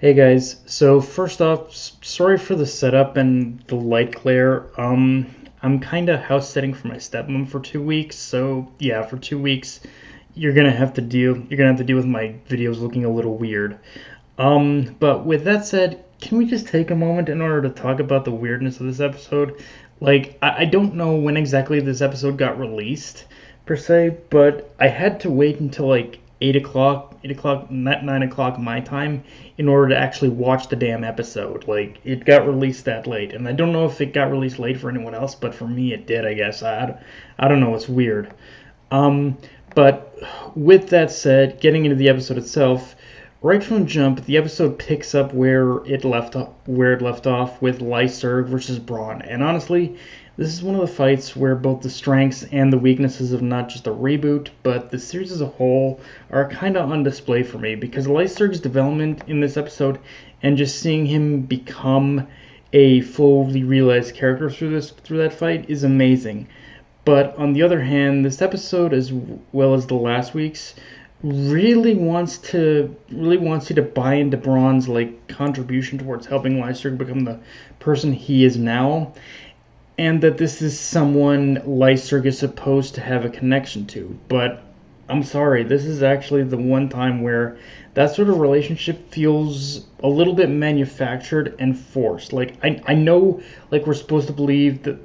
Hey guys, so first off, sorry for the setup and the light glare. I'm kind of house sitting for my stepmom for 2 weeks, so yeah, for 2 weeks, you're gonna have to deal with my videos looking a little weird. But with that said, can we just take a moment in order to talk about the weirdness of this episode? Like, I don't know when exactly this episode got released, per se, but I had to wait until like 8 o'clock, 9 o'clock my time, in order to actually watch the damn episode. Like, it got released that late, and I don't know if it got released late for anyone else, but for me it did, I guess. I don't know, it's weird. Um, but with that said, getting into the episode itself, right from the jump, the episode picks up where it left off with Lyserg versus Braun. And honestly, this is one of the fights where both the strengths and the weaknesses of not just the reboot, but the series as a whole are kind of on display for me, because Lyserg's development in this episode and just seeing him become a fully realized character through that fight is amazing. But on the other hand, this episode, as well as the last week's, really wants you to buy into Braun's like contribution towards helping Lyserg become the person he is now, and that this is someone Lyserg is supposed to have a connection to. But I'm sorry, this is actually the one time where that sort of relationship feels a little bit manufactured and forced. Like, I know, like, we're supposed to believe that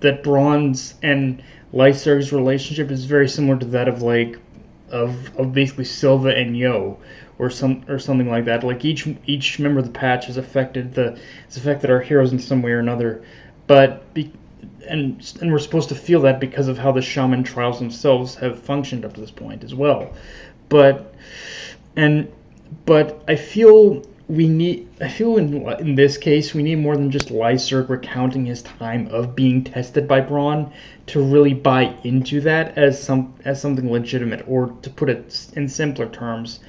that Braun's and Lyserg's relationship is very similar to that of of basically Silva and Yo, or something like that. Like, each member of the patch has affected our heroes in some way or another, but and we're supposed to feel that because of how the Shaman trials themselves have functioned up to this point as well. But and but I feel in this case we need more than just Lyserg recounting his time of being tested by Braun to really buy into that as something legitimate. Or to put it in simpler terms,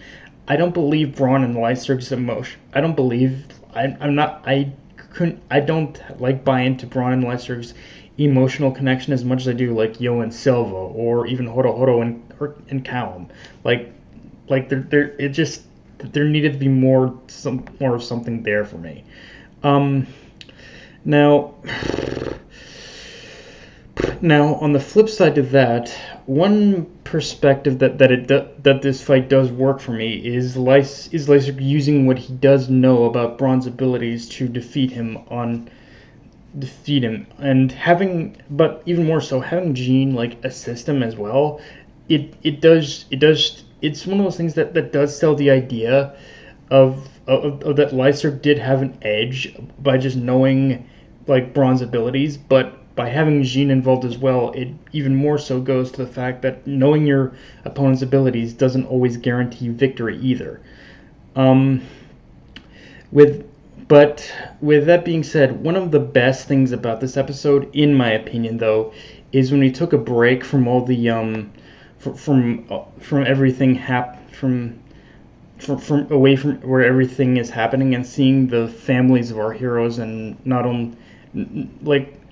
I don't believe Braun and Lyserg's emotion. I don't believe I'm not I don't like buy into Braun and Lyserg's emotional connection as much as I do like Yo and Silva, or even Horo and Callum. Like there needed to be more of something there for me. Um, now now on the flip side to that, one perspective that this fight does work for me is Lyserg using what he does know about Braun's abilities to defeat him, and but even more so, having Jean like assist him as well. It's one of those things that does sell the idea of that Lyserg did have an edge by just knowing like Braun's abilities. But by having Jean involved as well, it even more so goes to the fact that knowing your opponent's abilities doesn't always guarantee victory either. Um, with but with that being said, one of the best things about this episode, in my opinion, though, is when we took a break from all the from everything from away from where everything is happening, and seeing the families of our heroes, and not only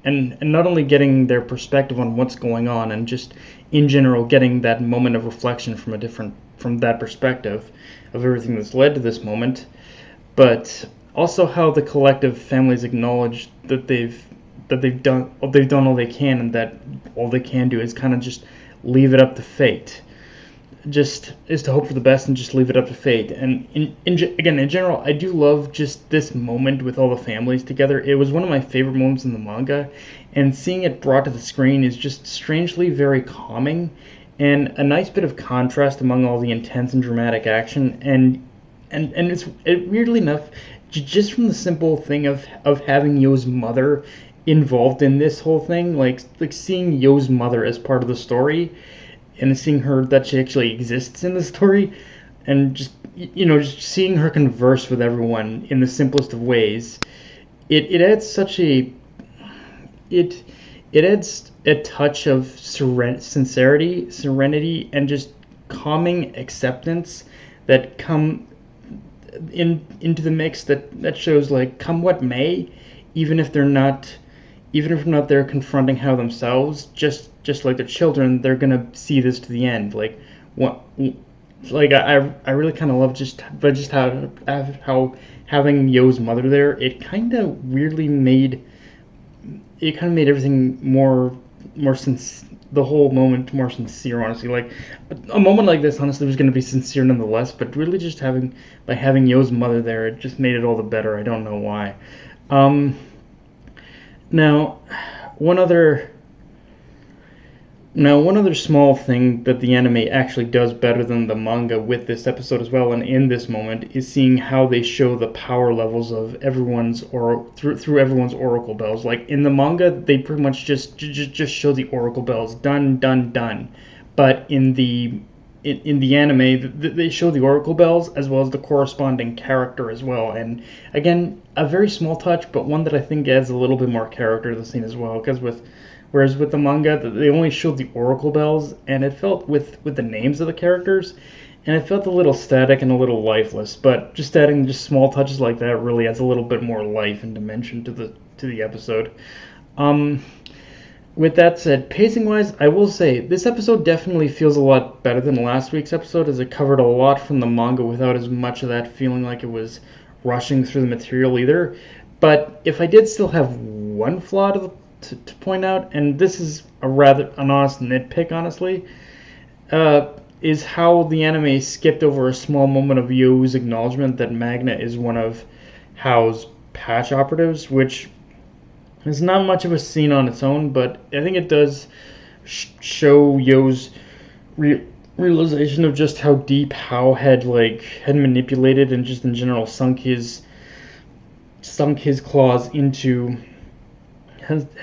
and not only getting their perspective on what's going on, and just in general getting that moment of reflection from that perspective of everything that's led to this moment, but also how the collective families acknowledge that they've done all they can, and that all they can do is kind of just leave it up to fate. Just is to hope for the best and just leave it up to fate. And again, in general, I do love just this moment with all the families together. It was one of my favorite moments in the manga, and seeing it brought to the screen is just strangely very calming, and a nice bit of contrast among all the intense and dramatic action. And weirdly enough, just from the simple thing of having Yo's mother involved in this whole thing, like seeing Yo's mother as part of the story, and seeing her that she actually exists in the story, and just seeing her converse with everyone in the simplest of ways, it adds such a it it adds a touch of sincerity, serenity, and just calming acceptance that come into the mix, that shows, like, come what may, even if they're not there confronting how themselves, just like their children, they're gonna see this to the end. Like, what like I really kind of love just how having Yo's mother there, it kind of weirdly made everything more the whole moment more sincere, honestly. Like a moment like this honestly was going to be sincere nonetheless, but really just having Yo's mother there, it just made it all the better. I don't know why. um now one other Now, one other small thing that the anime actually does better than the manga with this episode as well, and in this moment, is seeing how they show the power levels of everyone's or through everyone's oracle bells. Like in the manga, they pretty much just show the oracle bells, done, done, done. But in the anime, they show the oracle bells as well as the corresponding character as well. And again, a very small touch, but one that I think adds a little bit more character to the scene as well. Whereas with the manga, they only showed the oracle bells, and it felt with the names of the characters, and it felt a little static and a little lifeless. But just adding just small touches like that really adds a little bit more life and dimension to the episode. Um, with that said, pacing wise, I will say this episode definitely feels a lot better than last week's episode, as it covered a lot from the manga without as much of that feeling like it was rushing through the material either. But if I did still have one flaw to point out, and this is an honest nitpick, honestly, is how the anime skipped over a small moment of Yo's acknowledgement that Magna is one of Hao's patch operatives, which is not much of a scene on its own, but I think it does show Yo's realization of just how deep Hao had manipulated and just in general sunk his claws into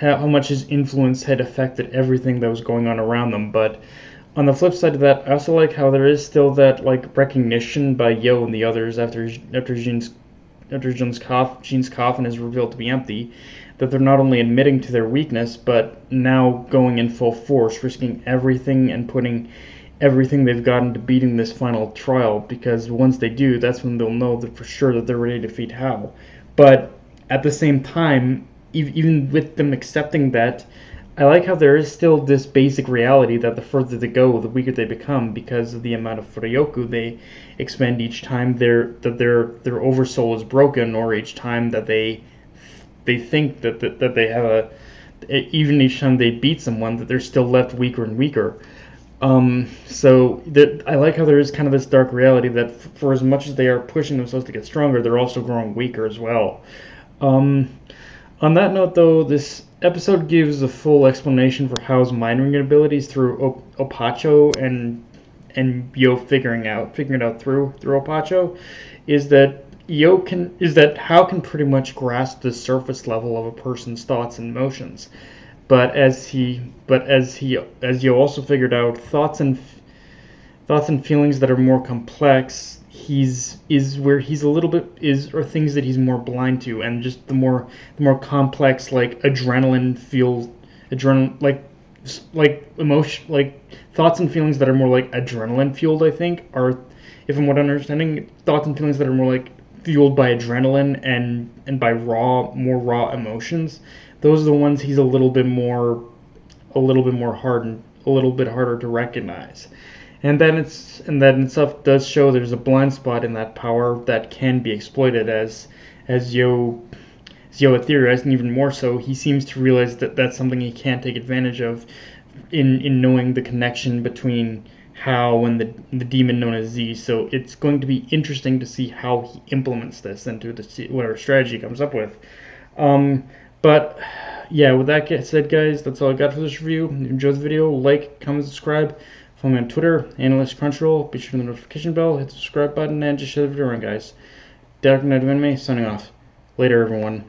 how much his influence had affected everything that was going on around them. But on the flip side of that, I also like how there is still that recognition by Yo and the others after Jean's coffin is revealed to be empty, that they're not only admitting to their weakness, but now going in full force, risking everything and putting everything they've got into beating this final trial, because once they do, that's when they'll know that for sure that they're ready to defeat Hao. But at the same time, even with them accepting that, I like how there is still this basic reality that the further they go, the weaker they become because of the amount of Furyoku they expend each time their oversoul is broken, or each time that they think that they have even each time they beat someone, that they're still left weaker and weaker. So I like how there is kind of this dark reality that for as much as they are pushing themselves to get stronger, they're also growing weaker as well. On that note, though, this episode gives a full explanation for Hao's mind reading abilities through Opacho and Yo figuring it out through Opacho, is that Hao can pretty much grasp the surface level of a person's thoughts and emotions, but as Yo also figured out, thoughts and feelings that are more complex, where he's a little bit or things that he's more blind to, and just the more complex thoughts and feelings that are more like adrenaline fueled, I think, are, if I'm what I'm understanding, thoughts and feelings that are more like fueled by adrenaline and by more raw emotions. Those are the ones he's a little bit more hardened, a little bit harder to recognize. And that itself does show there's a blind spot in that power that can be exploited, as Yo had theorized, and even more so, he seems to realize that that's something he can't take advantage of in knowing the connection between Hao and the demon known as Z. So it's going to be interesting to see how he implements this into whatever strategy he comes up with. But yeah, with that said, guys, that's all I got for this review. If you enjoyed the video, like, comment, subscribe. Follow me on Twitter, Analyst Crunchyroll. Be sure to hit the notification bell, hit the subscribe button, and just share the video around, guys. Dark Knight of Anime, signing off. Later, everyone.